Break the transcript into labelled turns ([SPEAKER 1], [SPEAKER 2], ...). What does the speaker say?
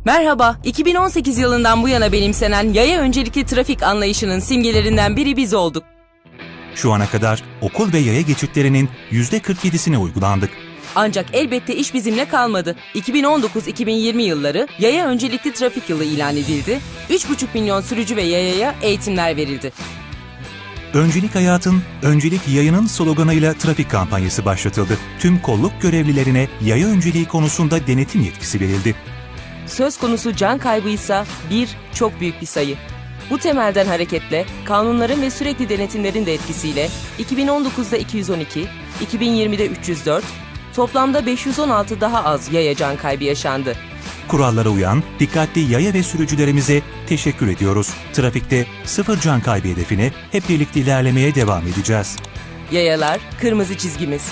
[SPEAKER 1] Merhaba, 2018 yılından bu yana benimsenen yaya öncelikli trafik anlayışının simgelerinden biri biz olduk.
[SPEAKER 2] Şu ana kadar okul ve yaya geçitlerinin %47'sine uygulandık.
[SPEAKER 1] Ancak elbette iş bizimle kalmadı. 2019-2020 yılları yaya öncelikli trafik yılı ilan edildi. 3,5 milyon sürücü ve yayaya eğitimler verildi.
[SPEAKER 2] Öncelik hayatın, öncelik yayının sloganıyla trafik kampanyası başlatıldı. Tüm kolluk görevlilerine yaya önceliği konusunda denetim yetkisi verildi.
[SPEAKER 1] Söz konusu can kaybıysa çok büyük bir sayı. Bu temelden hareketle kanunların ve sürekli denetimlerin de etkisiyle 2019'da 212, 2020'de 304, toplamda 516 daha az yaya can kaybı yaşandı.
[SPEAKER 2] Kurallara uyan, dikkatli yaya ve sürücülerimize teşekkür ediyoruz. Trafikte 0 can kaybı hedefine hep birlikte ilerlemeye devam edeceğiz.
[SPEAKER 1] Yayalar kırmızı çizgimiz.